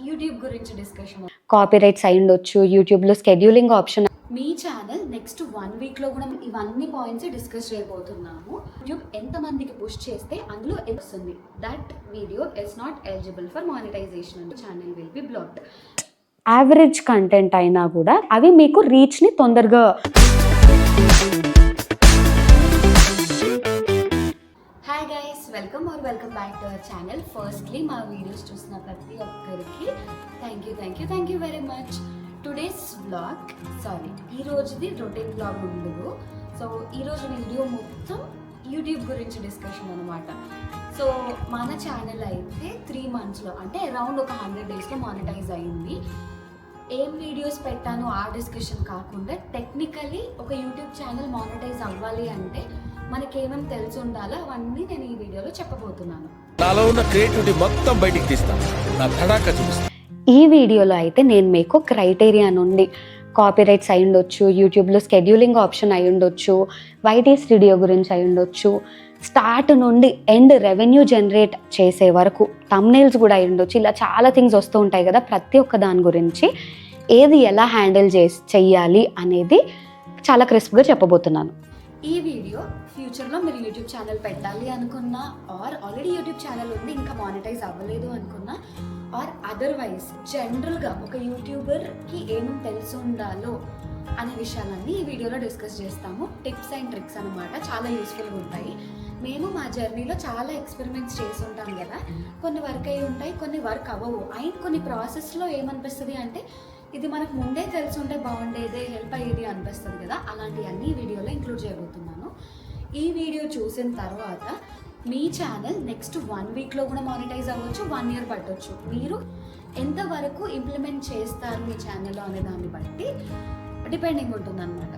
YouTube గురించి discussion. Copyrights అయి ఉండొచ్చు, యూట్యూబ్లో స్కెడ్యూలింగ్ ఆప్షన్. మీ ఛానల్ నెక్స్ట్ 1 వీక్లో కూడా ఇవన్నీ పాయింట్స్ డిస్కస్ చేయబోతున్నాము. యూట్యూబ్ ఎంతమందికి పుష్ చేస్తే అందులో వస్తుంది. That video is not eligible for monetization and channel will be blocked. Average content అయినా కూడా అవి మీకు రీచ్ని తొందరగా. Hi guys, welcome back to our channel. Firstly మా వీడియోస్ చూసిన ప్రతి ఒక్కరికి thank you very much. Today's vlog, ఈ రోజుది రొటీన్ వ్లాగ్ ఉండదు. సో ఈరోజు వీడియో మొత్తం యూట్యూబ్ గురించి డిస్కషన్ అనమాట. సో మన ఛానల్ అయితే 3 monthsలో అంటే అరౌండ్ ఒక 100 daysలో మానిటైజ్ అయ్యింది. ఏం వీడియోస్ పెట్టాను ఆ డిస్కషన్ కాకుండా టెక్నికలీ ఒక యూట్యూబ్ ఛానల్ మానిటైజ్ అవ్వాలి అంటే మనకేమేమి తెలిసి ఉండాలో అవన్నీ నేను ఈ వీడియోలో చెప్పబోతున్నాను. నాలో ఉన్న క్రియేటివిటీ మొత్తం బయటికి తీస్తాను, నా ధడాకా చూపిస్తాను. ఈ వీడియోలో అయితే నేను మీకు క్రైటీరియా నుండి కాపీరైట్స్ అయి ఉండొచ్చు, యూట్యూబ్లో స్కెడ్యూలింగ్ ఆప్షన్ అయి ఉండొచ్చు, వైటీ స్టూడియో గురించి అయి ఉండొచ్చు, స్టార్ట్ నుండి ఎండ్ రెవెన్యూ జనరేట్ చేసే వరకు థంబ్నెయిల్స్ కూడా అయి ఉండొచ్చు. ఇలా చాలా థింగ్స్ వస్తూ ఉంటాయి కదా. ప్రతి ఒక్క దాని గురించి ఏది ఎలా హ్యాండిల్ చెయ్యాలి అనేది చాలా క్రిస్ప్గా చెప్పబోతున్నాను. ఈ వీడియో ఫ్యూచర్లో మీరు యూట్యూబ్ ఛానల్ పెట్టాలి అనుకున్నా, ఆర్ ఆల్రెడీ యూట్యూబ్ ఛానల్ ఉంది ఇంకా మానిటైజ్ అవ్వలేదు అనుకున్నా, ఆర్ అదర్వైజ్ జనరల్గా ఒక యూట్యూబర్కి ఏమేమి తెలిసి ఉండాలో అనే విషయాలన్నీ ఈ వీడియోలో డిస్కస్ చేస్తాము. టిప్స్ అండ్ ట్రిక్స్ అనమాట, చాలా యూస్ఫుల్గా ఉంటాయి. మేము మా జర్నీలో చాలా ఎక్స్పెరిమెంట్స్ చేసి ఉంటాం కదా. కొన్ని వర్క్ అయ్యి ఉంటాయి, కొన్ని వర్క్ అవ్వవు. అండ్ కొన్ని ప్రాసెస్లో ఏమనిపిస్తుంది అంటే ఇది మనకు ముందే తెలిసి ఉంటే బాగుండేదే, హెల్ప్ అయ్యేది అనిపిస్తుంది కదా. అలాంటివన్నీ ఈ వీడియోలో ఇంక్లూడ్ చేయబోతున్నాను. ఈ వీడియో చూసిన తర్వాత మీ ఛానల్ నెక్స్ట్ 1 వీక్లో కూడా మానిటైజ్ అవ్వచ్చు, 1 year పట్టవచ్చు. మీరు ఎంతవరకు ఇంప్లిమెంట్ చేస్తారు మీ ఛానల్లో అనే దాన్ని బట్టి డిపెండింగ్ ఉంటుంది అనమాట.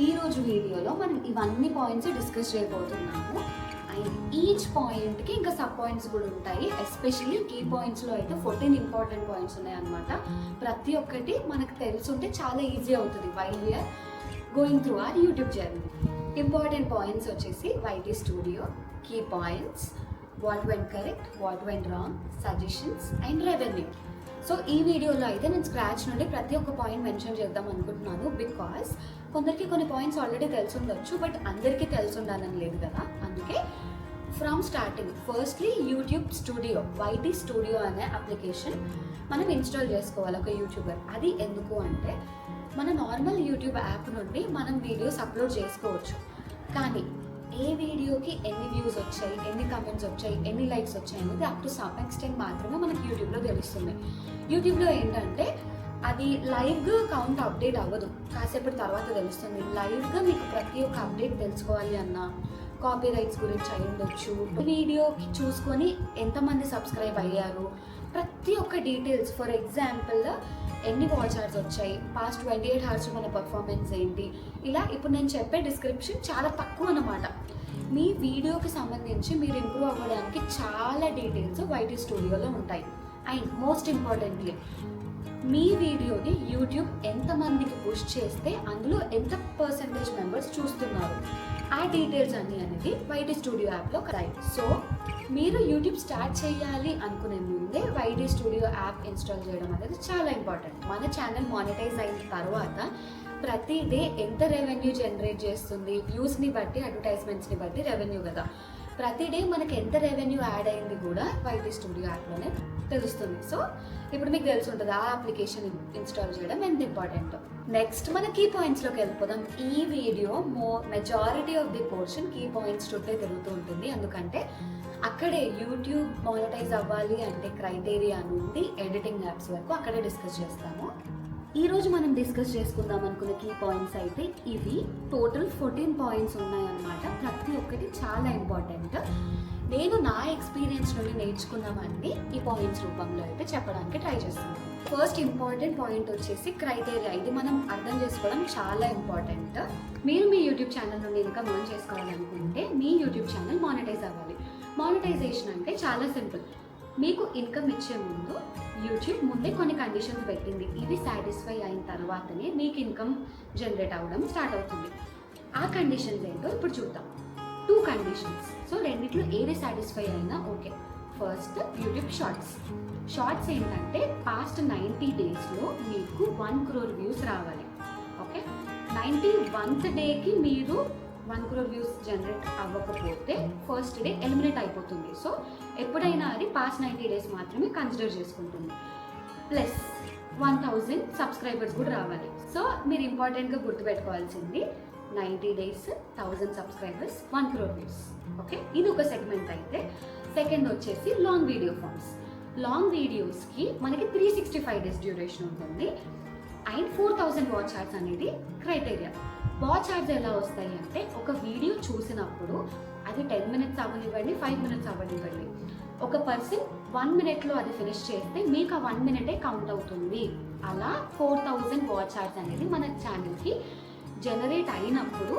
ఈరోజు వీడియోలో మనం ఇవన్నీ పాయింట్స్ డిస్కస్ చేయబోతున్నాము. అండ్ ఈచ్ పాయింట్కి ఇంకా సబ్ పాయింట్స్ కూడా ఉంటాయి. ఎస్పెషల్లీ కీ పాయింట్స్లో అయితే 14 ఇంపార్టెంట్ పాయింట్స్ ఉన్నాయన్నమాట. ప్రతి ఒక్కటి మనకు తెలుసుంటే చాలా ఈజీ అవుతుంది while we are going through our YouTube journey. Important points వచ్చేసి YT studio, key points, what went correct, what went wrong, suggestions and revenue. So ఈ వీడియోలో అయితే నేను స్క్రాచ్ నుండి ప్రతి ఒక్క పాయింట్ మెన్షన్ చేద్దాం అనుకుంటున్నాను. బికాస్ కొందరికి కొన్ని పాయింట్స్ ఆల్రెడీ తెలిసి ఉండొచ్చు, బట్ అందరికీ తెలిసి ఉండాలని లేదు కదా. అందుకే from starting firstly YouTube studio, YT studio అనే అప్లికేషన్ మనం ఇన్స్టాల్ చేసుకోవాలి ఒక యూట్యూబర్. అది ఎందుకు అంటే మన నార్మల్ యూట్యూబ్ యాప్ నుండి మనం వీడియోస్ అప్లోడ్ చేసుకోవచ్చు. కానీ ఏ వీడియోకి ఎన్ని వ్యూస్ వచ్చాయి, ఎన్ని కమెంట్స్ వచ్చాయి, ఎన్ని లైక్స్ వచ్చాయి అనేది అప్ టు సమ్ ఎక్స్టెంట్ మాత్రమే మనకి యూట్యూబ్లో తెలుస్తుంది. యూట్యూబ్లో ఏంటంటే అది లైవ్గా కౌంట్ అప్డేట్ అవ్వదు, కాసేపటి తర్వాత తెలుస్తుంది. లైవ్గా మీకు ప్రతి ఒక్క అప్డేట్ తెలుసుకోవాలి అన్నా, కాపీరైట్స్ గురించి అయి ఉండొచ్చు, వీడియోకి చూసుకొని ఎంతమంది సబ్స్క్రైబ్ అయ్యారు, ప్రతి ఒక్క డీటెయిల్స్. ఫర్ ఎగ్జాంపుల్ ఎన్ని వాచ్ అవర్స్ వచ్చాయి, పాస్ట్ 28 hours మన పర్ఫార్మెన్స్ ఏంటి, ఇలా ఇప్పుడు నేను చెప్పే డిస్క్రిప్షన్ చాలా తక్కువ అన్నమాట. మీ వీడియోకి సంబంధించి మీరు ఇంప్రూవ్ అవ్వడానికి చాలా డీటెయిల్స్ వైటీ స్టూడియోలో ఉంటాయి. అండ్ మోస్ట్ ఇంపార్టెంట్లీ మీ వీడియోని యూట్యూబ్ ఎంతమందికి పుష్ చేస్తే అందులో ఎంత పర్సెంటేజ్ మెంబర్స్ చూస్తున్నారు, ఆ డీటెయిల్స్ అన్నీ అనేది వైటీ స్టూడియో యాప్లో కరాయి. సో మీరు యూట్యూబ్ స్టార్ట్ చేయాలి అనుకునే ముందే వైటీ స్టూడియో యాప్ ఇన్స్టాల్ చేయడం అనేది చాలా ఇంపార్టెంట్. మన ఛానల్ మానిటైజ్ అయిన తర్వాత ప్రతి డే ఎంత రెవెన్యూ జనరేట్ చేస్తుంది, వ్యూస్ని బట్టి, అడ్వర్టైజ్మెంట్స్ని బట్టి రెవెన్యూ కదా. ప్రతి డే మనకి ఎంత రెవెన్యూ యాడ్ అయింది కూడా వైటీ స్టూడియో యాప్లోనే తెలుస్తుంది. సో ఇప్పుడు మీకు తెలిసి ఉంటుంది ఆ అప్లికేషన్ ఇన్స్టాల్ చేయడం ఎంత ఇంపార్టెంట్. నెక్స్ట్ మన కీ పాయింట్స్లోకి వెళ్ళిపోదాం. ఈ video majority of the portion key points చుట్టే తిరుగుతూ ఉంటుంది. ఎందుకంటే అక్కడే యూట్యూబ్ మానిటైజ్ అవ్వాలి అంటే క్రైటీరియా నుండి ఎడిటింగ్ యాప్స్ వరకు అక్కడే డిస్కస్ చేస్తాము. ఈరోజు మనం డిస్కస్ చేసుకుందాం అనుకున్న కీ పాయింట్స్ అయితే ఇవి. టోటల్ 14 పాయింట్స్ ఉన్నాయన్నమాట. ప్రతి ఒక్కటి చాలా ఇంపార్టెంట్. నేను నా ఎక్స్పీరియన్స్ నుండి నేర్చుకున్నామని ఈ పాయింట్స్ రూపంలో అయితే చెప్పడానికి ట్రై చేస్తున్నాను. ఫస్ట్ ఇంపార్టెంట్ పాయింట్ వచ్చేసి క్రైటీరియా. ఇది మనం అర్థం చేసుకోవడం చాలా ఇంపార్టెంట్. మీరు మీ యూట్యూబ్ ఛానల్ నుండి ఇన్కమ్ ఎర్న్ చేసుకోవాలనుకుంటే మీ యూట్యూబ్ ఛానల్ మానిటైజ్ అవ్వాలి. మానిటైజేషన్ అంటే చాలా సింపుల్. మీకు ఇన్కమ్ ఇచ్చే ముందు యూట్యూబ్ ముందే కొన్ని కండిషన్స్ పెట్టింది. ఇవి సాటిస్ఫై అయిన తర్వాతనే మీకు ఇన్కమ్ జనరేట్ అవ్వడం స్టార్ట్ అవుతుంది. ఆ కండిషన్స్ ఏంటో ఇప్పుడు చూద్దాం. 2 కండిషన్స్. సో రెండిట్లో ఏది సాటిస్ఫై అయినా okay. First YouTube shorts. Shorts ఏంటంటే పాస్ట్ 90 డేస్లో మీకు 1 crore వ్యూస్ రావాలి. ఓకే, 91th డేకి మీరు 1 crore వ్యూస్ జనరేట్ అవ్వకపోతే ఫస్ట్ డే ఎలిమినేట్ అయిపోతుంది. సో ఎప్పుడైనా అది పాస్ట్ 90 డేస్ మాత్రమే కన్సిడర్ చేసుకుంటుంది. ప్లస్ 1000 సబ్స్క్రైబర్స్ కూడా రావాలి. సో మీరు ఇంపార్టెంట్గా గుర్తుపెట్టుకోవాల్సింది 90 days, 1000 subscribers, 1 crore views. Okay, ఇది ఒక సెగ్మెంట్ అయితే. సెకండ్ వచ్చేసి లాంగ్ వీడియో ఫార్మ్స్. లాంగ్ వీడియోస్కి మనకి 365 డేస్ డ్యూరేషన్ ఉంటుంది అండ్ 4000 వాచ్ అవర్స్ అనేది క్రైటీరియా. వాచ్ అవర్స్ ఎలా వస్తాయి అంటే ఒక వీడియో చూసినప్పుడు అది 10 minutes అవ్వనివ్వండి, 5 minutes అవ్వనివ్వండి, ఒక పర్సన్ 1 minute అది ఫినిష్ చేస్తే మీకు ఆ 1 minute కౌంట్ అవుతుంది. అలా 4000 వాచ్ అవర్స్ అనేది మన ఛానల్కి జనరేట్ అయినప్పుడు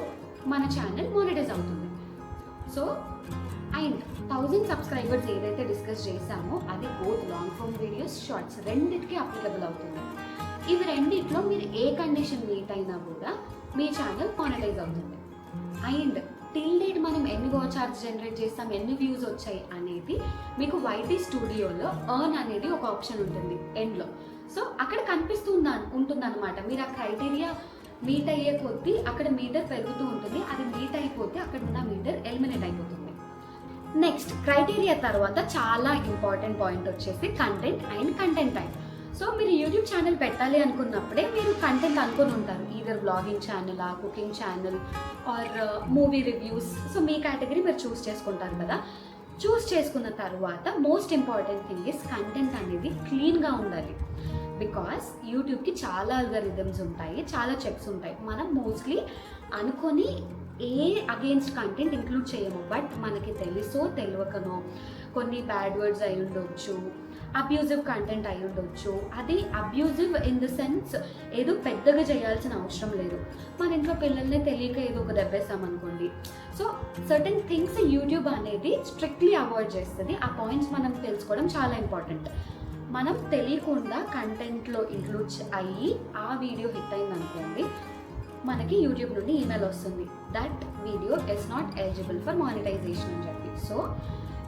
మన ఛానల్ మానిటైజ్ అవుతుంది. సో అండ్ 1000 సబ్స్క్రైబర్స్ ఏదైతే డిస్కస్ చేశామో అది both long form videos, shorts రెండింటికి అప్లికబుల్ అవుతుంది. ఇవి రెండిట్లో మీరు ఏ కండిషన్ మీట్ అయినా కూడా మీ ఛానల్ మానిటైజ్ అవుతుంది. అండ్ టిల్ డేట్ మనం ఎన్ని వాచ్ అవర్స్ జనరేట్ చేస్తాం, ఎన్ని వ్యూస్ వచ్చాయి అనేది మీకు వైటీ స్టూడియోలో ఎర్న్ అనేది ఒక ఆప్షన్ ఉంటుంది ఎండ్లో. సో అక్కడ ఉంటుంది అనమాట. మీరు ఆ క్రైటీరియా మీట్ అయ్యే కొద్దీ అక్కడ మీటర్ పెరుగుతూ ఉంటుంది. అది మీట్ అయిపోతే అక్కడ ఉన్న మీటర్ ఎలిమినేట్ అయిపోతుంది. నెక్స్ట్ క్రైటీరియా తర్వాత చాలా ఇంపార్టెంట్ పాయింట్ వచ్చేసి content and content time. So మీరు యూట్యూబ్ ఛానల్ పెట్టాలి అనుకున్నప్పుడే మీరు కంటెంట్ అనుకుని ఉంటారు. Either blogging channel, cooking channel or movie reviews. So మీ కేటగిరీ మీరు చూస్ చేసుకుంటారు కదా. చూస్ చేసుకున్న తర్వాత most important thing is content అనేది క్లీన్గా ఉండాలి. బికాస్ యూట్యూబ్కి చాలా అల్గరిథమ్స్ ఉంటాయి, చాలా చెక్స్ ఉంటాయి. మనం మోస్ట్లీ అనుకొని ఏ అగెయిన్స్ట్ కంటెంట్ ఇంక్లూడ్ చేయము. బట్ మనకి తెలుసో తెలియకనో కొన్ని బ్యాడ్ వర్డ్స్ అయి ఉండొచ్చు, అబ్యూజివ్ కంటెంట్ అయి ఉండొచ్చు. అది అబ్యూజివ్ ఇన్ ద సెన్స్ ఏదో పెద్దగా చేయాల్సిన అవసరం లేదు. మన ఇంట్లో పిల్లల్ని తెలియక ఏదో ఒక దెబ్బేస్తామనుకోండి. సో సర్టెన్ థింగ్స్ యూట్యూబ్ అనేది స్ట్రిక్ట్లీ అవాయిడ్ చేస్తుంది. ఆ పాయింట్స్ మనం తెలుసుకోవడం చాలా ఇంపార్టెంట్. మనం తెలియకుండా కంటెంట్లో ఇంక్లూడ్ అయ్యి ఆ వీడియో హిట్ అయింది అనుకోండి, మనకి యూట్యూబ్ నుండి ఈమెయిల్ వస్తుంది that video is not eligible for monetization అని చెప్పి. So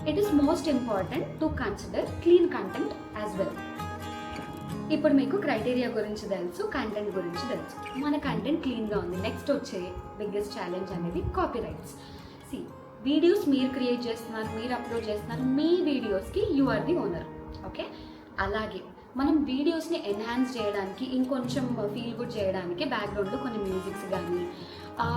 it is most important to consider clean content as well. ఇప్పుడు మీకు క్రైటీరియా గురించి తెలుసు, కంటెంట్ గురించి తెలుసు. మన కంటెంట్ క్లీన్గా ఉంది. నెక్స్ట్ వచ్చే బిగ్గెస్ట్ ఛాలెంజ్ అనేది కాపీరైట్స్. వీడియోస్ మీరు క్రియేట్ చేస్తున్నారు, మీరు అప్లోడ్ చేస్తున్నారు, మీ వీడియోస్కి you are the owner. Okay, అలాగే మనం వీడియోస్ని ఎన్హాన్స్ చేయడానికి, ఇంకొంచెం ఫీల్ గుడ్ చేయడానికి బ్యాక్గ్రౌండ్లో కొన్ని మ్యూజిక్స్ కానీ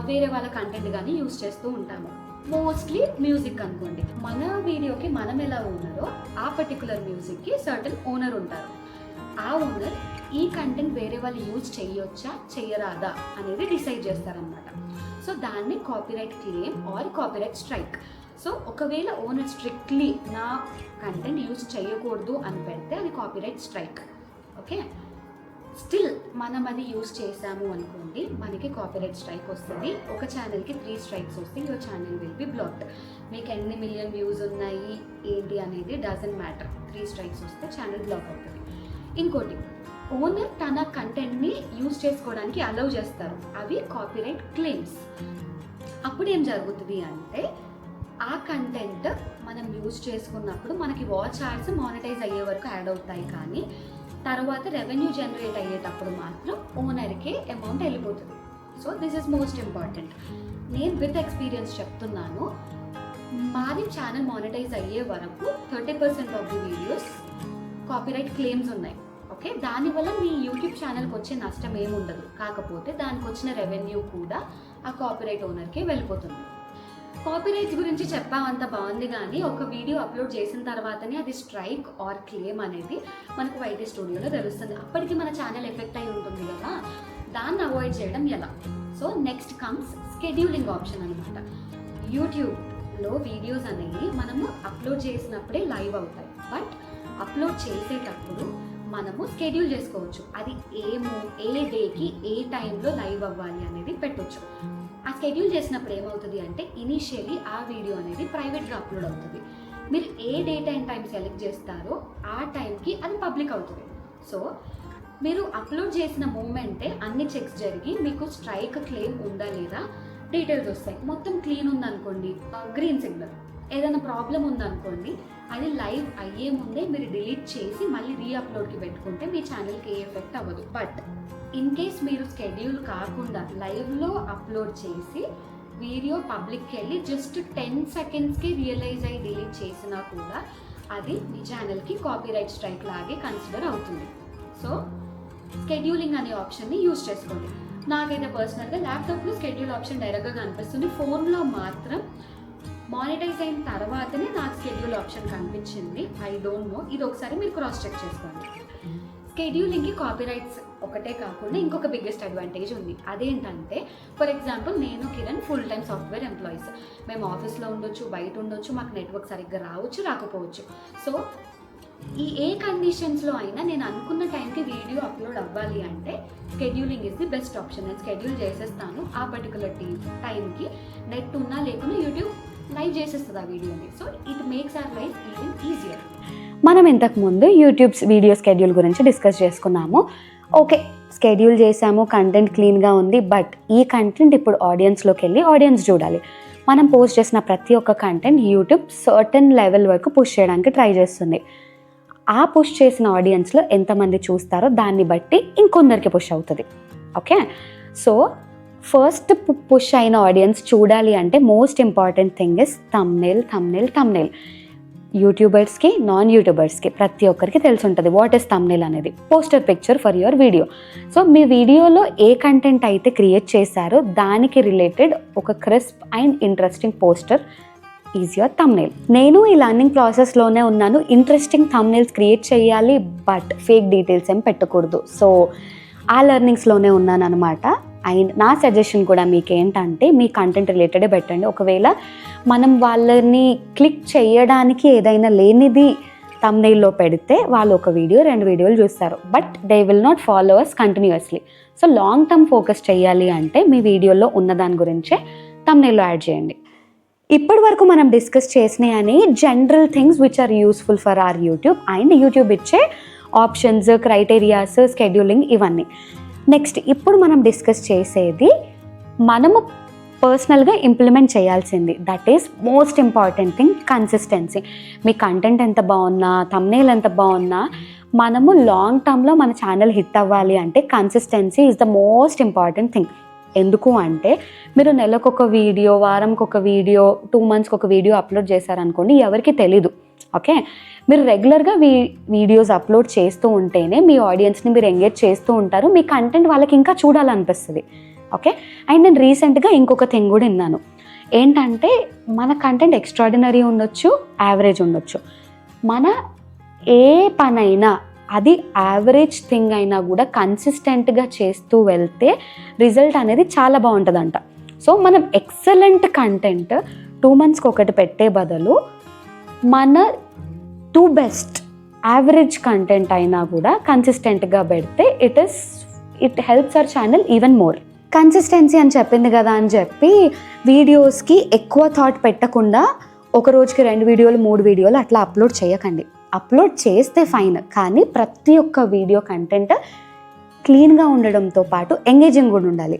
వేరే వాళ్ళ కంటెంట్ కానీ యూస్ చేస్తూ ఉంటాము. మోస్ట్లీ మ్యూజిక్ అనుకోండి. మన వీడియోకి మనం ఎలా ఓనరో ఆ పర్టికులర్ మ్యూజిక్కి సర్టన్ ఓనర్ ఉంటారు. ఆ ఓనర్ ఈ కంటెంట్ వేరే వాళ్ళు యూజ్ చేయొచ్చా చెయ్యరాదా అనేది డిసైడ్ చేస్తారనమాట. సో దాన్ని copyright claim are copyright strike. So ఒకవేళ ఓనర్ స్ట్రిక్ట్లీ నా కంటెంట్ యూజ్ చేయకూడదు అని పెడితే అది కాపీరైట్ స్ట్రైక్. ఓకే, స్టిల్ మనం అది యూజ్ చేసాము అనుకోండి, మనకి కాపీరైట్ స్ట్రైక్ వస్తుంది. ఒక ఛానల్కి 3 strikes వస్తే your channel will be blocked. మీకు ఎన్ని మిలియన్ వ్యూస్ ఉన్నాయి ఏంటి అనేది డజంట్ మ్యాటర్. 3 strikes వస్తే ఛానల్ బ్లాక్ అవుతుంది. ఇంకోటి, ఓనర్ తన కంటెంట్ని యూజ్ చేసుకోవడానికి అలౌ చేస్తారు. అవి కాపీరైట్ క్లెయిమ్స్. అప్పుడు ఏం జరుగుతుంది అంటే ఆ కంటెంట్ మనం యూజ్ చేసుకున్నప్పుడు మనకి వాచ్ అవర్స్ మానిటైజ్ అయ్యే వరకు యాడ్ అవుతాయి, కానీ తర్వాత రెవెన్యూ జనరేట్ అయ్యేటప్పుడు మాత్రం ఓనర్కే అమౌంట్ వెళ్ళిపోతుంది. So this is most important. నేను విత్ ఎక్స్పీరియన్స్ చెప్తున్నాను. మాది ఛానల్ మానిటైజ్ అయ్యే వరకు 30% of the videos copyright claims ఉన్నాయి. ఓకే, దానివల్ల మీ యూట్యూబ్ ఛానల్కి వచ్చే నష్టం ఏముండదు. కాకపోతే దానికి వచ్చిన రెవెన్యూ కూడా ఆ కాపీరైట్ ఓనర్కే వెళ్ళిపోతుంది. కాపీరైట్స్ గురించి చెప్పామంత బాగుంది, కానీ ఒక వీడియో అప్లోడ్ చేసిన తర్వాతనే అది స్ట్రైక్ ఆర్ క్లెయిమ్ అనేది మనకు వైటీ స్టూడియోలో తెలుస్తుంది. అప్పటికి మన ఛానల్ ఎఫెక్ట్ అయి ఉంటుంది కదా, దాన్ని అవాయిడ్ చేయడం ఎలా? So next comes scheduling option అనమాట. యూట్యూబ్లో వీడియోస్ అనేవి మనము అప్లోడ్ చేసినప్పుడే లైవ్ అవుతాయి. బట్ అప్లోడ్ చేసేటప్పుడు మనము స్కెడ్యూల్ చేసుకోవచ్చు. అది ఏ డేకి ఏ టైంలో లైవ్ అవ్వాలి అనేది పెట్టవచ్చు. ఆ స్కెడ్యూల్ చేసినప్పుడు ఏమవుతుంది అంటే ఇనీషియలీ ఆ వీడియో అనేది ప్రైవేట్గా అప్లోడ్ అవుతుంది. మీరు ఏ డేట్ అండ్ టైం సెలెక్ట్ చేస్తారో ఆ టైంకి అది పబ్లిక్ అవుతుంది. సో మీరు అప్లోడ్ చేసిన మూమెంటే అన్ని చెక్స్ జరిగి మీకు స్ట్రైక్ క్లెయిమ్ ఉందా లేదా డీటెయిల్స్ వస్తాయి. మొత్తం క్లీన్ ఉందనుకోండి, గ్రీన్ సిగ్నల్. ఏదైనా ప్రాబ్లం ఉందనుకోండి, అది లైవ్ అయ్యే ముందే మీరు డిలీట్ చేసి మళ్ళీ రీఅప్లోడ్కి పెట్టుకుంటే మీ ఛానల్కి ఏ ఎఫెక్ట్ అవ్వదు. బట్ ఇన్ కేస్ మీరు స్కెడ్యూల్ కాకుండా లైవ్లో అప్లోడ్ చేసి వీడియో పబ్లిక్కి వెళ్ళి జస్ట్ 10 సెకండ్స్కి రియలైజ్ అయ్యి డిలీట్ చేసినా కూడా అది మీ ఛానల్కి కాపీరైట్ స్ట్రైక్ లాగే కన్సిడర్ అవుతుంది. సో స్కెడ్యూలింగ్ అనే ఆప్షన్ని యూజ్ చేసుకోండి. నాకైతే పర్సనల్గా ల్యాప్టాప్లో స్కెడ్యూల్ ఆప్షన్ డైరెక్ట్గా కనిపిస్తుంది, ఫోన్లో మాత్రం మానిటైజ్ అయిన తర్వాతనే నాకు స్కెడ్యూల్ ఆప్షన్ కనిపించింది. ఐ డోంట్ నో, ఇది ఒకసారి మీరు క్రాస్ చెక్ చేసుకోండి. స్కెడ్యూలింగ్కి కాపీరైట్స్ ఒకటే కాకుండా ఇంకొక బిగ్గెస్ట్ అడ్వాంటేజ్ ఉంది. అదేంటంటే ఫర్ ఎగ్జాంపుల్ నేను Kiran full time software employees, మేము ఆఫీస్లో ఉండొచ్చు, బయట ఉండొచ్చు, మాకు నెట్వర్క్ సరిగ్గా రావచ్చు రాకపోవచ్చు. సో ఏ కండిషన్స్లో అయినా నేను అనుకున్న టైంకి వీడియో అప్లోడ్ అవ్వాలి అంటే scheduling is the best option. నేను స్కెడ్యూల్ చేసేస్తాను, ఆ పర్టికులర్ టైంకి నెట్ ఉన్నా లేకున్నా యూట్యూబ్ లైవ్ చేసేస్తుంది ఆ వీడియోని. So it makes our life even easier. మనం ఇంతకుముందు యూట్యూబ్స్ వీడియో స్కెడ్యూల్ గురించి డిస్కస్ చేసుకున్నాము. ఓకే, స్కెడ్యూల్ చేసాము, కంటెంట్ క్లీన్గా ఉంది, బట్ ఈ కంటెంట్ ఇప్పుడు ఆడియన్స్లోకి వెళ్ళి ఆడియన్స్ చూడాలి. మనం పోస్ట్ చేసిన ప్రతి ఒక్క కంటెంట్ యూట్యూబ్ సర్టన్ లెవెల్ వరకు పుష్ చేయడానికి ట్రై చేస్తుంది. ఆ పుష్ చేసిన ఆడియన్స్లో ఎంతమంది చూస్తారో దాన్ని బట్టి ఇంకొందరికి పుష్ అవుతుంది. ఓకే, సో ఫస్ట్ పుష్ అయిన ఆడియన్స్ చూడాలి అంటే most important thing is thumbnail. యూట్యూబర్స్కి, నాన్ యూట్యూబర్స్కి ప్రతి ఒక్కరికి తెలిసి ఉంటుంది వాట్ ఈస్ థంబ్నెయిల్ అనేది. Poster picture for your video. So మీ వీడియోలో ఏ కంటెంట్ అయితే క్రియేట్ చేశారో దానికి రిలేటెడ్ ఒక crisp and interesting poster is your thumbnail. నేను ఈ లర్నింగ్ ప్రాసెస్లోనే ఉన్నాను. ఇంట్రెస్టింగ్ థంబ్నెయిల్స్ క్రియేట్ చేయాలి, బట్ ఫేక్ డీటెయిల్స్ ఏం పెట్టకూడదు. సో ఆ లెర్నింగ్స్లోనే ఉన్నాను అనమాట. అండ్ నా సజెషన్ కూడా మీకు ఏంటంటే మీ కంటెంట్ రిలేటెడే పెట్టండి. ఒకవేళ మనం వాళ్ళని క్లిక్ చేయడానికి ఏదైనా లేనిది థంబ్నెయిల్లో పెడితే వాళ్ళు ఒక వీడియో 2 వీడియోలు చూస్తారు, but they will not follow us continuously. So long term focus చేయాలి అంటే మీ వీడియోలో ఉన్న దాని గురించే థంబ్నెయిల్లో యాడ్ చేయండి. ఇప్పటి వరకు మనం డిస్కస్ చేసినాయని general things which are useful for our YouTube and YouTube ఇచ్చే ఆప్షన్స్, క్రైటీరియాస్, స్కెడ్యూలింగ్ ఇవన్నీ. నెక్స్ట్ ఇప్పుడు మనం డిస్కస్ చేసేది మనము పర్సనల్గా ఇంప్లిమెంట్ చేయాల్సింది. That is most important thing, consistency. మీ కంటెంట్ ఎంత బాగున్నా, థంబ్నెయిల్ ఎంత బాగున్నా, మనము లాంగ్ టర్మ్లో మన ఛానల్ హిట్ అవ్వాలి అంటే consistency is the most important thing. ఎందుకు అంటే మీరు నెలకొక వీడియో, వారంకి ఒక వీడియో, 2 మంత్స్కి ఒక వీడియో అప్లోడ్ చేశారనుకోండి, ఎవరికి తెలీదు. ఓకే, మీరు రెగ్యులర్గా వీడియోస్ అప్లోడ్ చేస్తూ ఉంటేనే మీ ఆడియన్స్ని మీరు ఎంగేజ్ చేస్తూ ఉంటారు, మీ కంటెంట్ వాళ్ళకి ఇంకా చూడాలనిపిస్తుంది. ఓకే, అండ్ నేను రీసెంట్గా ఇంకొక థింగ్ కూడా విన్నాను. ఏంటంటే మన కంటెంట్ ఎక్స్ట్రాడినరీ ఉండొచ్చు, యావరేజ్ ఉండొచ్చు. మన ఏ పనైనా అది యావరేజ్ థింగ్ అయినా కూడా కన్సిస్టెంట్గా చేస్తూ వెళ్తే రిజల్ట్ అనేది చాలా బాగుంటుందంట. సో మనం ఎక్సలెంట్ కంటెంట్ 2 మంత్స్కి ఒకటి పెట్టే బదులు మన 2 బెస్ట్ యావరేజ్ కంటెంట్ అయినా కూడా కన్సిస్టెంట్గా పెడితే it helps our channel even more. Consistency అని చెప్పింది కదా అని చెప్పి వీడియోస్కి ఎక్కువ థాట్ పెట్టకుండా ఒక రోజుకి 2 వీడియోలు 3 వీడియోలు అట్లా అప్లోడ్ చేయకండి. అప్లోడ్ చేస్తే ఫైన్, కానీ ప్రతి ఒక్క వీడియో కంటెంట్ క్లీన్గా ఉండడంతో పాటు ఎంగేజింగ్ కూడా ఉండాలి.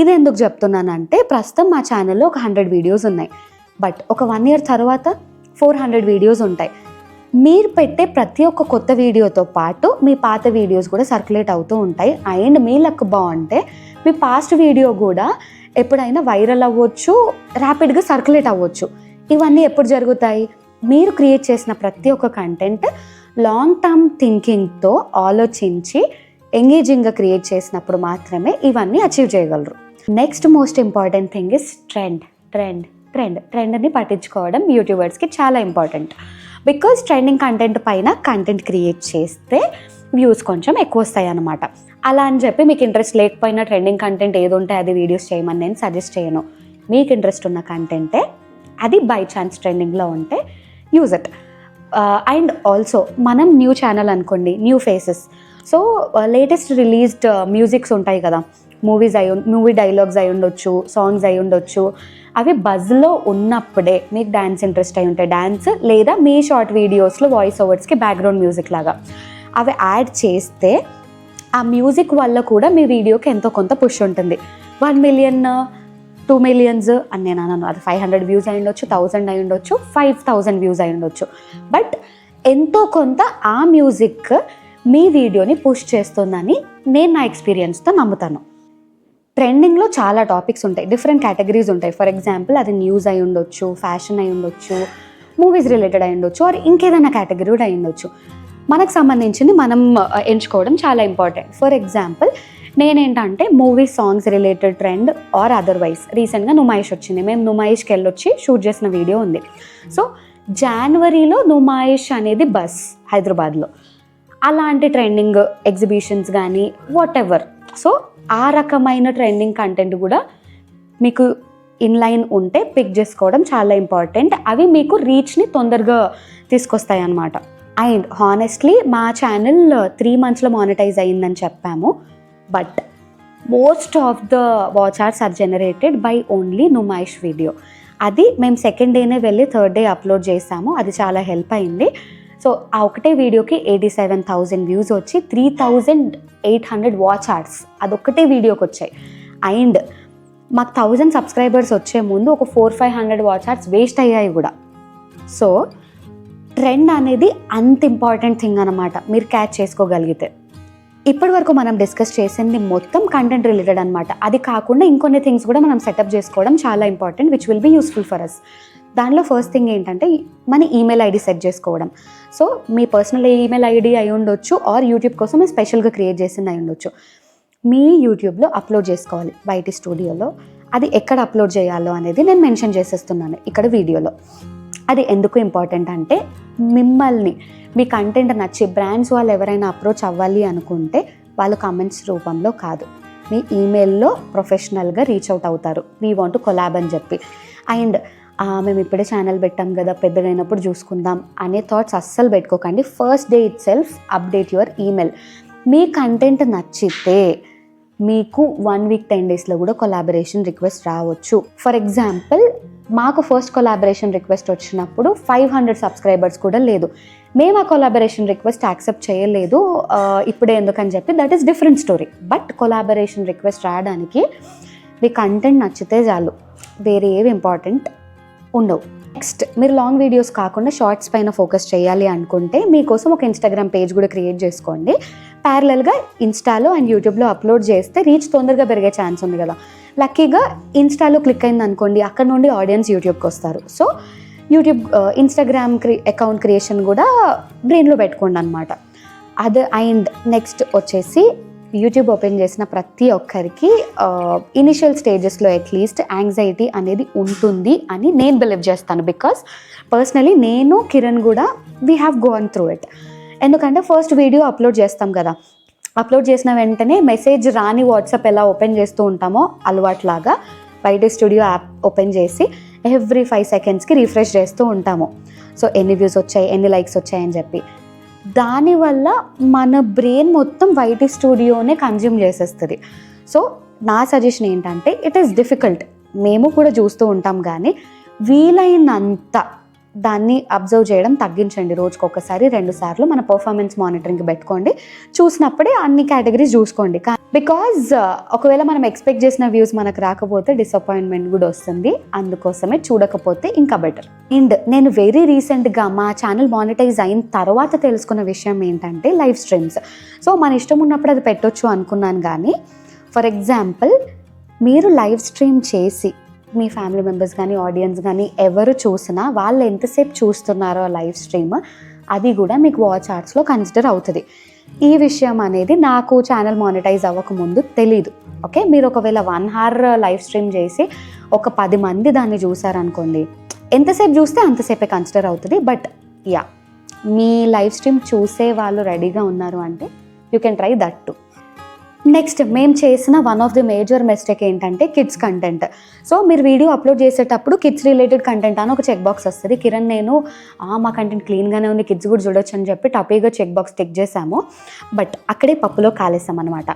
ఇది ఎందుకు చెప్తున్నానంటే ప్రస్తుతం మా ఛానల్లో ఒక 100 వీడియోస్ ఉన్నాయి, బట్ ఒక 1 year తర్వాత 400 వీడియోస్ ఉంటాయి. మీరు పెట్టే ప్రతి ఒక్క కొత్త వీడియోతో పాటు మీ పాత వీడియోస్ కూడా సర్క్యులేట్ అవుతూ ఉంటాయి. అండ్ మీ లక్ బాగుంటే మీ పాస్ట్ వీడియో కూడా ఎప్పుడైనా వైరల్ అవ్వచ్చు, ర్యాపిడ్గా సర్క్యులేట్ అవ్వచ్చు. ఇవన్నీ ఎప్పుడు జరుగుతాయి? మీరు క్రియేట్ చేసిన ప్రతి ఒక్క కంటెంట్ లాంగ్ టర్మ్ థింకింగ్తో ఆలోచించి ఎంగేజింగ్గా క్రియేట్ చేసినప్పుడు మాత్రమే ఇవన్నీ అచీవ్ చేయగలరు. Next most important thing is ట్రెండ్ని పట్టించుకోవడం యూట్యూబర్స్కి చాలా ఇంపార్టెంట్. బికాజ్ ట్రెండింగ్ కంటెంట్ పైన కంటెంట్ క్రియేట్ చేస్తే వ్యూస్ కొంచెం ఎక్కువ వస్తాయి అన్నమాట. అలా అని చెప్పి మీకు ఇంట్రెస్ట్ లేకపోయినా ట్రెండింగ్ కంటెంట్ ఏది ఉంటే అది వీడియోస్ చేయమని నేను సజెస్ట్ చేయను. మీకు ఇంట్రెస్ట్ ఉన్న కంటెంటే అది బై ఛాన్స్ ట్రెండింగ్లో ఉంటే యూజ్ ఇట్. అండ్ ఆల్సో మనం న్యూ ఛానల్ అనుకోండి, new faces. So latest released musics ఉంటాయి కదా, మూవీ డైలాగ్స్ అయి ఉండొచ్చు, సాంగ్స్ అయి ఉండొచ్చు. అవి బజ్లో ఉన్నప్పుడే మీకు డ్యాన్స్ ఇంట్రెస్ట్ అయి ఉంటాయి, డ్యాన్స్ లేదా మీ షార్ట్ వీడియోస్లో వాయిస్ ఓవర్స్కి బ్యాక్గ్రౌండ్ మ్యూజిక్ లాగా అవి యాడ్ చేస్తే ఆ మ్యూజిక్ వల్ల కూడా మీ వీడియోకి ఎంతో కొంత పుష్ ఉంటుంది. 1 million 2 million అని నేను అన్నాను. అది 500 వ్యూస్ అయి ఉండొచ్చు, 1000 అయి ఉండొచ్చు, 5000 వ్యూస్ అయి ఉండొచ్చు. బట్ ఎంతో కొంత ఆ మ్యూజిక్ మీ వీడియోని పుష్ చేస్తుందని నేను నా ఎక్స్పీరియన్స్తో నమ్ముతాను. ట్రెండింగ్లో చాలా టాపిక్స్ ఉంటాయి, డిఫరెంట్ కేటగిరీస్ ఉంటాయి. ఫర్ ఎగ్జాంపుల్ అది న్యూస్ అయి ఉండొచ్చు, ఫ్యాషన్ అయి ఉండొచ్చు, మూవీస్ రిలేటెడ్ అయి ఉండొచ్చు, ఆర్ ఇంకేదైనా కేటగిరీ కూడా అయి ఉండొచ్చు. మనకు సంబంధించింది మనం ఎంచుకోవడం చాలా ఇంపార్టెంట్. ఫర్ ఎగ్జాంపుల్ నేనేంటంటే movie songs related trend or otherwise రీసెంట్గా నుమాయిష్ వచ్చింది, మేము నుమాయిష్కి వెళ్ళొచ్చి షూట్ చేసిన వీడియో ఉంది. సో జనవరిలో నుమాయిష్ అనేది బస్ హైదరాబాద్లో, అలాంటి ట్రెండింగ్ ఎగ్జిబిషన్స్ కానీ వాట్ ఎవర్. సో ఆ రకమైన ట్రెండింగ్ కంటెంట్ కూడా మీకు ఇన్లైన్ ఉంటే పిక్ చేసుకోవడం చాలా ఇంపార్టెంట్. అవి మీకు రీచ్ని తొందరగా తీసుకొస్తాయి అన్నమాట. అండ్ హానెస్ట్లీ మా ఛానల్ 3 monthsలో మానిటైజ్ అయ్యిందని చెప్పాము, but most of the watch hours are generated by only Numaish video. అది మేము సెకండ్ డేనే వెళ్ళి థర్డ్ డే అప్లోడ్ చేసాము, అది చాలా హెల్ప్ అయింది. సో ఆ ఒకటే వీడియోకి 87,000 వ్యూస్ వచ్చి 3,800 వాచ్ అవర్స్ అదొక్కటే వీడియోకి వచ్చాయి. అండ్ మాకు 1000 సబ్స్క్రైబర్స్ వచ్చే ముందు ఒక 400-500 వాచ్ అవర్స్ వేస్ట్ అయ్యాయి కూడా. సో ట్రెండ్ అనేది అంత ఇంపార్టెంట్ థింగ్ అనమాట, మీరు క్యాచ్ చేసుకోగలిగితే. ఇప్పటి వరకు మనం డిస్కస్ చేసింది మొత్తం కంటెంట్ రిలేటెడ్ అనమాట. అది కాకుండా ఇంకొన్ని థింగ్స్ కూడా మనం సెటప్ చేసుకోవడం చాలా important, which will be useful for us. దానిలో ఫస్ట్ థింగ్ ఏంటంటే మన ఈమెయిల్ ఐడి సెట్ చేసుకోవడం. సో మీ పర్సనల్ ఈమెయిల్ ఐడి అయి ఉండొచ్చు, ఆర్ యూట్యూబ్ కోసం స్పెషల్గా క్రియేట్ చేసింది అయి ఉండొచ్చు. మీ యూట్యూబ్లో అప్లోడ్ చేసుకోవాలి వైటీ స్టూడియోలో. అది ఎక్కడ అప్లోడ్ చేయాలో అనేది నేను మెన్షన్ చేసేస్తున్నాను ఇక్కడ వీడియోలో. అది ఎందుకు ఇంపార్టెంట్ అంటే మిమ్మల్ని మీ కంటెంట్ నచ్చి బ్రాండ్స్ వాళ్ళు ఎవరైనా అప్రోచ్ అవ్వాలి అనుకుంటే వాళ్ళు కామెంట్స్ రూపంలో కాదు, మీ ఈమెయిల్లో ప్రొఫెషనల్గా రీచ్ అవుట్ అవుతారు, వీ వాంట్ టు కొలాబ్ అని చెప్పి. అండ్ మేము ఇప్పుడే ఛానల్ పెట్టాం కదా, పెద్దగా అయినప్పుడు చూసుకుందాం అనే థాట్స్ అస్సలు పెట్టుకోకండి. First day it self update your email. Me content నచ్చితే మీకు 1 week 10 daysలో కూడా కొలాబరేషన్ రిక్వెస్ట్ రావచ్చు. ఫర్ ఎగ్జాంపుల్ మాకు ఫస్ట్ కొలాబరేషన్ రిక్వెస్ట్ వచ్చినప్పుడు 500 సబ్స్క్రైబర్స్ కూడా లేదు, మేము ఆ కొలాబరేషన్ రిక్వెస్ట్ యాక్సెప్ట్ చేయలేదు ఇప్పుడే ఎందుకని చెప్పి, that is different story. But collaboration request రావడానికి మీ కంటెంట్ నచ్చితే చాలు, వేరే ఏవి ఇంపార్టెంట్ ఉండవు. నెక్స్ట్ మీరు లాంగ్ వీడియోస్ కాకుండా షార్ట్స్ పైన ఫోకస్ చేయాలి అనుకుంటే మీకోసం ఒక ఇన్స్టాగ్రామ్ పేజ్ కూడా క్రియేట్ చేసుకోండి. ప్యారలల్గా ఇన్స్టాలో అండ్ యూట్యూబ్లో అప్లోడ్ చేస్తే రీచ్ తొందరగా పెరిగే ఛాన్స్ ఉంది కదా. లక్కీగా ఇన్స్టాలో క్లిక్ అయింది అనుకోండి, అక్కడ నుండి ఆడియన్స్ యూట్యూబ్కి వస్తారు. So YouTube Instagram account creation కూడా బ్రెయిన్లో పెట్టుకోండి అనమాట. అది అండ్ నెక్స్ట్ వచ్చేసి యూట్యూబ్ ఓపెన్ చేసిన ప్రతి ఒక్కరికి ఇనిషియల్ స్టేజెస్లో అట్లీస్ట్ యాంగ్జైటీ అనేది ఉంటుంది అని నేను బిలీవ్ చేస్తాను. బికాస్ పర్సనలీ నేను కిరణ్ కూడా we have gone through it. ఎందుకంటే ఫస్ట్ వీడియో అప్లోడ్ చేస్తాం కదా, అప్లోడ్ చేసిన వెంటనే మెసేజ్ రాని వాట్సాప్ ఎలా ఓపెన్ చేస్తూ ఉంటామో అలవాట్లాగా వైటీ స్టూడియో యాప్ ఓపెన్ చేసి ఎవ్రీ 5 secondsకి రిఫ్రెష్ చేస్తూ ఉంటాము. సో ఎన్ని వ్యూస్ వచ్చాయి, ఎన్ని లైక్స్ వచ్చాయని చెప్పి. దానివల్ల మన బ్రెయిన్ మొత్తం వైటీ స్టూడియోనే కన్జ్యూమ్ చేసేస్తుంది. సో నా సజెషన్ ఏంటంటే ఇట్ ఈస్ డిఫికల్ట్, మేము కూడా చూస్తూ ఉంటాం, కానీ వీలైనంత దాన్ని అబ్జర్వ్ చేయడం తగ్గించండి. రోజుకి 1-2 సార్లు మన పర్ఫార్మెన్స్ మానిటరింగ్ పెట్టుకోండి, చూసినప్పుడే అన్ని కేటగిరీస్ చూసుకోండి. బికాజ్ ఒకవేళ మనం ఎక్స్పెక్ట్ చేసిన వ్యూస్ మనకు రాకపోతే డిసప్పాయింట్మెంట్ కూడా వస్తుంది, అందుకోసమే చూడకపోతే ఇంకా బెటర్. అండ్ నేను వెరీ రీసెంట్గా మా ఛానల్ మానిటైజ్ అయిన తర్వాత తెలుసుకున్న విషయం ఏంటంటే లైవ్ స్ట్రీమ్స్. సో మన ఇష్టం ఉన్నప్పుడు అది పెట్టొచ్చు అనుకున్నాను, కానీ ఫర్ ఎగ్జాంపుల్ మీరు లైవ్ స్ట్రీమ్ చేసి మీ ఫ్యామిలీ మెంబర్స్ కానీ ఆడియన్స్ కానీ ఎవరు చూసినా వాళ్ళు ఎంతసేపు చూస్తున్నారో లైవ్ స్ట్రీమ్ అది కూడా మీకు వాచ్ అవర్స్లో కన్సిడర్ అవుతుంది. ఈ విషయం అనేది నాకు ఛానల్ మానిటైజ్ అవ్వకముందు తెలీదు. ఓకే, మీరు ఒకవేళ 1 hour లైవ్ స్ట్రీమ్ చేసి ఒక 10 మంది దాన్ని చూసారనుకోండి, ఎంతసేపు చూస్తే అంతసేపే కన్సిడర్ అవుతుంది. But yeah, me live stream చూసే వాళ్ళు రెడీగా ఉన్నారు అంటే you can try that to. Next మేము చేసిన one of the major mistake ఏంటంటే కిడ్స్ కంటెంట్. సో మీరు వీడియో అప్లోడ్ చేసేటప్పుడు కిడ్స్ రిలేటెడ్ కంటెంట్ అని ఒక చెక్ బాక్స్ వస్తుంది. కిరణ్ నేను మా కంటెంట్ క్లీన్గానే ఉంది, కిడ్స్ కూడా చూడొచ్చు అని చెప్పి టపీగా చెక్ బాక్స్ టిక్ చేసాము. బట్ అక్కడే పప్పులో కాలేసాం అనమాట.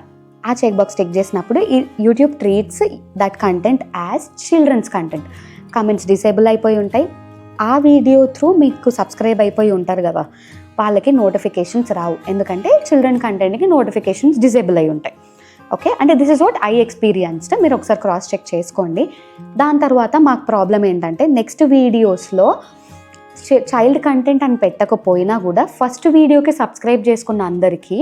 ఆ చెక్ బాక్స్ టిక్ చేసినప్పుడు YouTube treats that content as children's content. Comments disable అయిపోయి ఉంటాయి. ఆ వీడియో త్రూ మీకు సబ్స్క్రైబ్ అయిపోయి ఉంటారు కదా, వాళ్ళకి నోటిఫికేషన్స్ రావు, ఎందుకంటే చిల్డ్రన్ కంటెంట్కి నోటిఫికేషన్స్ డిసేబుల్ అయి ఉంటాయి. ఓకే, అంటే this is what I experienced. మీరు ఒకసారి క్రాస్ చెక్ చేసుకోండి. దాని తర్వాత మాకు ప్రాబ్లం ఏంటంటే నెక్స్ట్ వీడియోస్లో చైల్డ్ కంటెంట్ అని పెట్టకపోయినా కూడా ఫస్ట్ వీడియోకి సబ్స్క్రైబ్ చేసుకున్న అందరికీ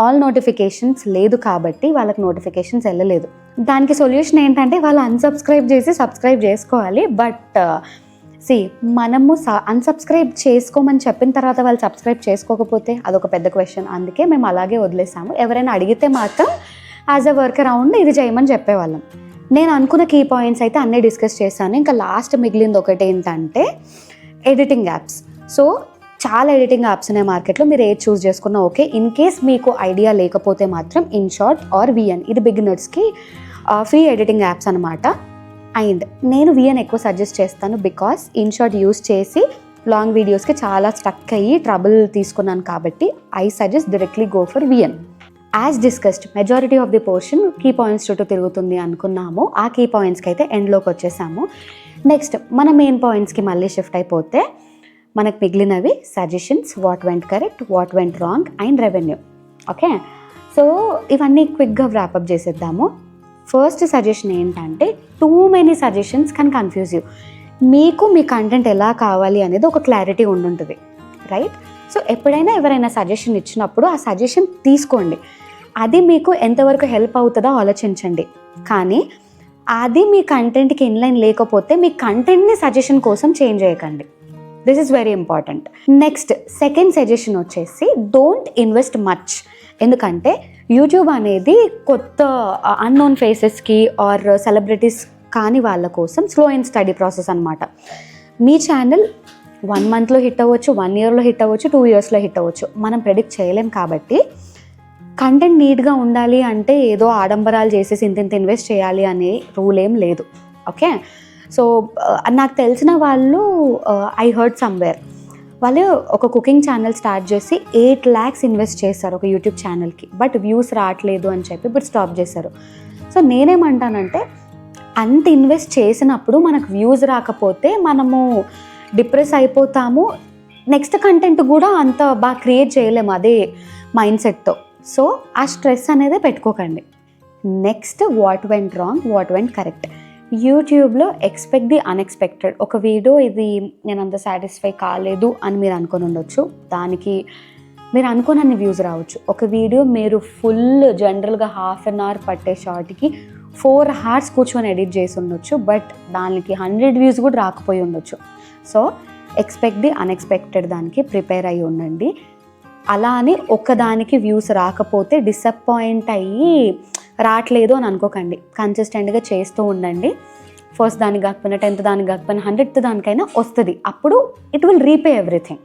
ఆల్ నోటిఫికేషన్స్ లేదు కాబట్టి వాళ్ళకి నోటిఫికేషన్స్ వెళ్ళలేదు. దానికి సొల్యూషన్ ఏంటంటే వాళ్ళు అన్సబ్స్క్రైబ్ చేసి సబ్స్క్రైబ్ చేసుకోవాలి. బట్ మనము అన్సబ్స్క్రైబ్ చేసుకోమని చెప్పిన తర్వాత వాళ్ళు సబ్స్క్రైబ్ చేసుకోకపోతే అదొక పెద్ద క్వశ్చన్. అందుకే మేము అలాగే వదిలేసాము. ఎవరైనా అడిగితే మాత్రం యాజ్ అ వర్క్ అరౌండ్ ఇది చేయమని చెప్పేవాళ్ళం. నేను అనుకున్న కీ పాయింట్స్ అయితే అన్నీ డిస్కస్ చేశాను. ఇంకా లాస్ట్ మిగిలింది ఒకటి ఏంటంటే ఎడిటింగ్ యాప్స్. సో చాలా ఎడిటింగ్ యాప్స్ ఉన్నాయి మార్కెట్లో, మీరు ఏది చూస్ చేసుకున్నా ఓకే. ఇన్ కేస్ మీకు ఐడియా లేకపోతే మాత్రం ఇన్షాట్ ఆర్ విఎన్, ఇది బిగినర్స్కి ఫ్రీ ఎడిటింగ్ యాప్స్ అనమాట. అండ్ నేను విఎన్ ఎక్కువ సజెస్ట్ చేస్తాను బికాస్ ఇన్షాట్ యూస్ చేసి లాంగ్ వీడియోస్కి చాలా స్టక్ అయ్యి ట్రబుల్ తీసుకున్నాను కాబట్టి I suggest directly go for VN. As discussed majority of the portion key points చుట్టూ తిరుగుతుంది అనుకున్నాము. ఆ కీ పాయింట్స్కి అయితే ఎండ్లోకి వచ్చేసాము. నెక్స్ట్ మన మెయిన్ పాయింట్స్కి మళ్ళీ షిఫ్ట్ అయిపోతే మనకు మిగిలినవి suggestions, what went correct, what went wrong and revenue. Okay, so ఇవన్నీ క్విక్గా వ్రాపప్ చేసేద్దాము. ఫస్ట్ సజెషన్ ఏంటంటే too many suggestions can confuse you. మీకు మీ కంటెంట్ ఎలా కావాలి అనేది ఒక క్లారిటీ ఉండుంటుంది, రైట్? సో ఎప్పుడైనా ఎవరైనా సజెషన్ ఇచ్చినప్పుడు ఆ సజెషన్ తీసుకోండి. అది మీకు ఎంతవరకు హెల్ప్ అవుతుందో ఆలోచించండి. కానీ అది మీ కంటెంట్కి ఇన్లైన్ లేకపోతే మీ కంటెంట్ని సజెషన్ కోసం చేంజ్ చేయకండి. This is very important. Next second suggestion వచ్చేసి డోంట్ ఇన్వెస్ట్ మచ్. ఎందుకంటే యూట్యూబ్ అనేది కొత్త అన్నోన్ ఫేసెస్కి ఆర్ సెలబ్రిటీస్ కాని వాళ్ళ కోసం స్లో అండ్ స్టడీ ప్రాసెస్ అనమాట. మీ ఛానల్ 1 monthలో హిట్ అవ్వచ్చు, 1 yearలో హిట్ అవ్వచ్చు, 2 yearsలో హిట్ అవ్వచ్చు. మనం ప్రెడిక్ట్ చేయలేం కాబట్టి కంటెంట్ నీట్గా ఉండాలి అంటే ఏదో ఆడంబరాలు చేసేసి ఇంత ఇన్వెస్ట్ చేయాలి అనే రూల్ ఏం లేదు. ఓకే, సో నాకు తెలిసిన వాళ్ళు ఐ హర్డ్ సమ్వేర్ వాళ్ళు ఒక కుకింగ్ ఛానల్ స్టార్ట్ చేసి 8 lakhs ఇన్వెస్ట్ చేస్తారు ఒక యూట్యూబ్ ఛానల్కి. బట్ వ్యూస్ రావట్లేదు అని చెప్పి ఇప్పుడు స్టాప్ చేశారు. సో నేనేమంటానంటే అంత ఇన్వెస్ట్ చేసినప్పుడు మనకు వ్యూస్ రాకపోతే మనము డిప్రెస్ అయిపోతాము. నెక్స్ట్ కంటెంట్ కూడా అంత బాగా క్రియేట్ చేయలేము అదే మైండ్ సెట్తో. సో ఆ స్ట్రెస్ అనేది పెట్టుకోకండి. Next what went wrong, what went correct. యూట్యూబ్లో ఎక్స్పెక్ట్ ది అన్ఎక్స్పెక్టెడ్. ఒక వీడియో ఇది నేను అంత సాటిస్ఫై కాలేదు అని మీరు అనుకొని ఉండొచ్చు, దానికి మీరు అనుకోనన్ని వ్యూస్ రావచ్చు. ఒక వీడియో మీరు ఫుల్ జనరల్గా 1/2 hour పట్టే షార్ట్కి 4 hours కూర్చొని ఎడిట్ చేసి ఉండొచ్చు, బట్ దానికి 100 views కూడా రాకపోయి ఉండొచ్చు. సో ఎక్స్పెక్ట్ ది అన్ఎక్స్పెక్టెడ్ దానికి ప్రిపేర్ అయ్యి ఉండండి. అలా అని ఒక్కదానికి వ్యూస్ రాకపోతే డిసప్పాయింట్ అయ్యి రావట్లేదు అని అనుకోకండి. కన్సిస్టెంట్గా చేస్తూ ఉండండి. ఫస్ట్ దానికి కాకపోయినా 10th దానికి కాకపోయినా 100th దానికైనా వస్తుంది. అప్పుడు it will repay everything.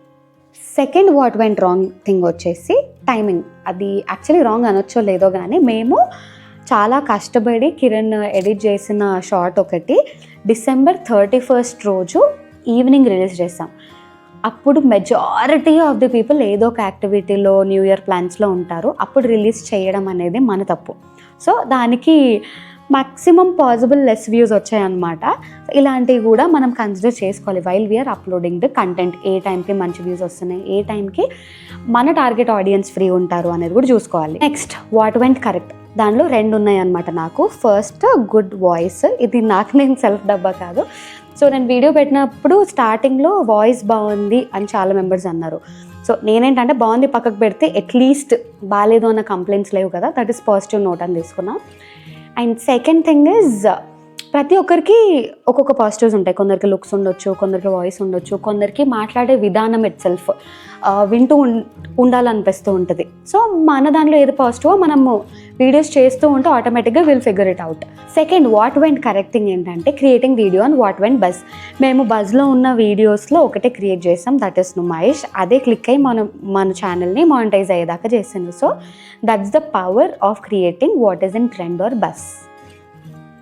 Second what went wrong thing వచ్చేసి టైమింగ్. అది యాక్చువల్లీ రాంగ్ అనొచ్చో లేదో కానీ మేము చాలా కష్టపడి కిరణ్ ఎడిట్ చేసిన షార్ట్ ఒకటి December 31st రోజు ఈవినింగ్ రిలీజ్ చేస్తాం. అప్పుడు మెజారిటీ ఆఫ్ ది పీపుల్ ఏదో ఒక యాక్టివిటీలో న్యూ ఇయర్ ప్లాన్స్లో ఉంటారు. అప్పుడు రిలీజ్ చేయడం అనేది మన తప్పు. సో దానికి మ్యాక్సిమం పాసిబుల్ లెస్ వ్యూస్ వచ్చాయన్నమాట. ఇలాంటివి కూడా మనం కన్సిడర్ చేసుకోవాలి while we are uploading the content. ఏ టైంకి మంచి వ్యూస్ వస్తున్నాయి, ఏ టైంకి మన టార్గెట్ ఆడియన్స్ ఫ్రీ ఉంటారు అనేది కూడా చూసుకోవాలి. Next what went correct. దానిలో 2 ఉన్నాయి అన్నమాట నాకు. First good voice. ఇది నాకు నేను సెల్ఫ్ డబ్బా కాదు. సో నేను వీడియో పెట్టినప్పుడు స్టార్టింగ్లో వాయిస్ బాగుంది అని చాలా మెంబర్స్ అన్నారు. సో నేనేంటంటే బాగుంది పక్కకు పెడితే అట్లీస్ట్ బాగాలేదు అన్న కంప్లైంట్స్ లేవు కదా, దట్ ఈస్ పాజిటివ్ నోట్ అని తీసుకున్నా. అండ్ సెకండ్ థింగ్ ఇస్ ప్రతి ఒక్కరికి ఒక్కొక్క పాజిటివ్స్ ఉంటాయి. కొందరికి లుక్స్ ఉండొచ్చు, కొందరికి వాయిస్ ఉండొచ్చు, కొందరికి మాట్లాడే విధానం ఇట్ సెల్ఫ్ వింటూ ఉండాలనిపిస్తూ ఉంటుంది. సో మన దానిలో ఏది పాజిటివో మనము వీడియోస్ చేస్తూ ఉంటే ఆటోమేటిక్గా will figure it out. Second what went correct thing ఏంటంటే creating video and what went buzz. మేము బజ్లో ఉన్న వీడియోస్లో ఒకటే క్రియేట్ చేసాం, దట్ ఈస్ నుమాయిష్. అదే క్లిక్ అయ్యి మన ఛానల్ని మానిటైజ్ అయ్యేదాకా చేసింది. So that's the power of creating what is in trend or buzz.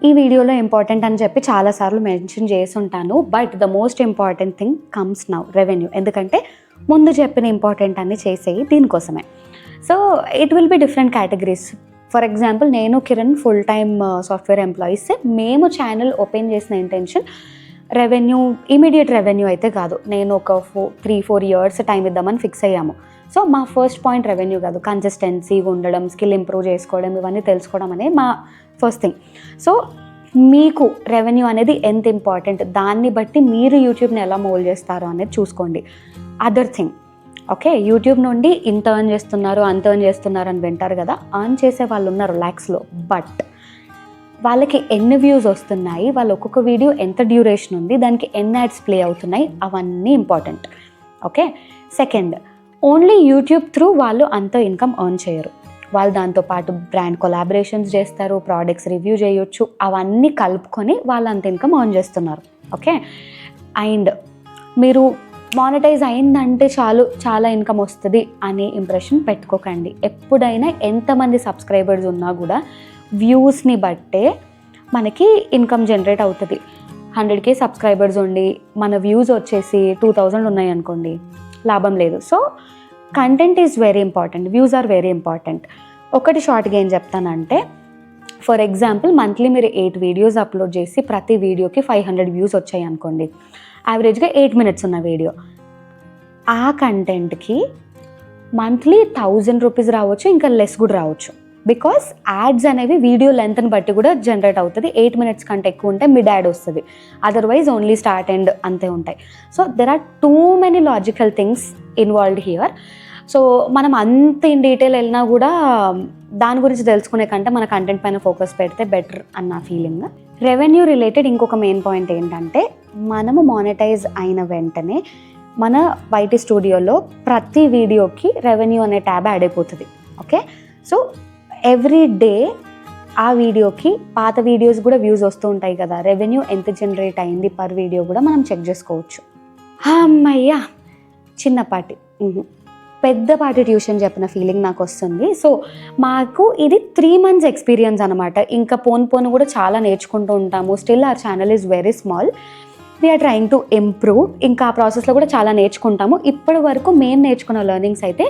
ఈ వీడియోలో ఇంపార్టెంట్ అని చెప్పి చాలాసార్లు మెన్షన్ చేసి ఉంటాను, but the most important thing comes now, revenue. ఎందుకంటే ముందు చెప్పిన ఇంపార్టెంట్ అన్ని చేసేవి దీనికోసమే. So it will be different categories. For example నేను Kiran full time software employees. మేము ఛానల్ ఓపెన్ చేసిన ఇంటెన్షన్ రెవెన్యూ, ఇమీడియట్ రెవెన్యూ అయితే కాదు. నేను ఒక 3-4 years టైం ఇద్దామని ఫిక్స్ అయ్యాము. సో మా ఫస్ట్ పాయింట్ రెవెన్యూ కాదు, కన్సిస్టెన్సీగా ఉండడం, స్కిల్ ఇంప్రూవ్ చేసుకోవడం, ఇవన్నీ తెలుసుకోవడం అనేది మా ఫస్ట్ థింగ్. సో మీకు రెవెన్యూ అనేది ఎంత ఇంపార్టెంట్, దాన్ని బట్టి మీరు యూట్యూబ్ని ఎలా మోల్డ్ చేస్తారో అనేది చూసుకోండి. అదర్ థింగ్, ఓకే, యూట్యూబ్ నుండి ఇంత ఎర్న్ చేస్తున్నారు అంత ఎర్న్ చేస్తున్నారు అని వింటారు కదా, ఎర్న్ చేసే వాళ్ళు ఉన్నారు ల్యాక్స్లో, బట్ వాళ్ళకి ఎన్ని వ్యూస్ వస్తున్నాయి, వాళ్ళు ఒక్కొక్క వీడియో ఎంత డ్యూరేషన్ ఉంది, దానికి ఎన్ని యాడ్స్ ప్లే అవుతున్నాయి, అవన్నీ important. Okay, second, only YouTube through వాళ్ళు అంత ఇన్కమ్ ఎర్న్ చేయరు. వాళ్ళు దాంతోపాటు బ్రాండ్ కొలాబరేషన్స్ చేస్తారు, ప్రోడక్ట్స్ రివ్యూ చేయొచ్చు, అవన్నీ కలుపుకొని వాళ్ళు అంత ఇన్కమ్ ఎర్న్ చేస్తున్నారు. ఓకే, అండ్ మీరు మానిటైజ్ అయిందంటే చాలు చాలా ఇన్కమ్ వస్తుంది అనే ఇంప్రెషన్ పెట్టుకోకండి. ఎప్పుడైనా ఎంతమంది సబ్స్క్రైబర్స్ ఉన్నా కూడా వ్యూస్ని బట్టే మనకి ఇన్కమ్ జనరేట్ అవుతుంది. 100K సబ్స్క్రైబర్స్ ఉండి మన వ్యూస్ వచ్చేసి 2000 ఉన్నాయి అనుకోండి, లాభం లేదు. So content is very important, views are very important. ఒకటి షార్ట్గా ఏం చెప్తానంటే, ఫర్ ఎగ్జాంపుల్ మంత్లీ మీరు 8 వీడియోస్ అప్లోడ్ చేసి ప్రతి వీడియోకి 500 వ్యూస్ వచ్చాయి అనుకోండి, యావరేజ్గా 8 minutes ఉన్న వీడియో, ఆ కంటెంట్కి మంత్లీ 1000 రూపీస్ రావచ్చు, ఇంకా లెస్ కూడా రావచ్చు. బికాస్ యాడ్స్ అనేవి వీడియో లెంత్ని బట్టి కూడా జనరేట్ అవుతుంది. 8 minutes కంటే ఎక్కువ ఉంటే మిడ్ యాడ్ వస్తుంది, అదర్వైజ్ ఓన్లీ స్టార్ట్ ఎండ్ అంతే ఉంటాయి. So there are too many logical things involved here. So మనం అంత ఇన్ డీటెయిల్ వెళ్ళినా కూడా దాని గురించి తెలుసుకునే కంటే మన కంటెంట్ పైన ఫోకస్ పెడితే బెటర్ అన్న ఫీలింగ్. రెవెన్యూ రిలేటెడ్ ఇంకొక మెయిన్ పాయింట్ ఏంటంటే, మనము మానిటైజ్ అయిన వెంటనే మన వైటీ స్టూడియోలో ప్రతి వీడియోకి రెవెన్యూ అనే ట్యాబ్ యాడ్ అయిపోతుంది. ఓకే, సో ఎవ్రీ డే ఆ వీడియోకి పాత వీడియోస్ కూడా వ్యూస్ వస్తూ ఉంటాయి కదా, రెవెన్యూ ఎంత జనరేట్ అయింది పర్ వీడియో కూడా మనం చెక్ చేసుకోవచ్చు. అమ్మయ్యా, చిన్నపాటి పెద్దపాటి ట్యూషన్ చెప్పిన ఫీలింగ్ నాకు వస్తుంది. సో మాకు ఇది 3 months ఎక్స్పీరియన్స్ అనమాట. ఇంకా పోను కూడా చాలా నేర్చుకుంటూ ఉంటాము. Still our channel is very small, we're trying to improve. ఇంకా ఆ ప్రాసెస్లో కూడా చాలా నేర్చుకుంటాము. ఇప్పటి వరకు మేము నేర్చుకున్న లెర్నింగ్స్ అయితే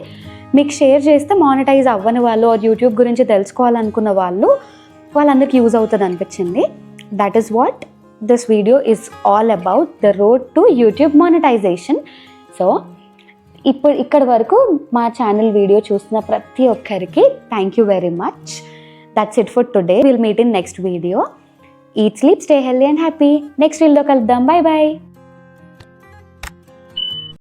మీకు షేర్ చేస్తే మానిటైజ్ అవ్వని వాళ్ళు, యూట్యూబ్ గురించి తెలుసుకోవాలనుకున్న వాళ్ళందరికీ యూజ్ అవుతుంది అనిపించింది. That is what this video is all about, the road to YouTube monetization. So ఇక్కడి వరకు మా ఛానల్ వీడియో చూస్తున్న ప్రతి ఒక్కరికి thank you very much. That's it for today. Will meet in next video. Eat, sleep, stay healthy and happy. Next వీడియోలో కలుద్దాం. Bye bye.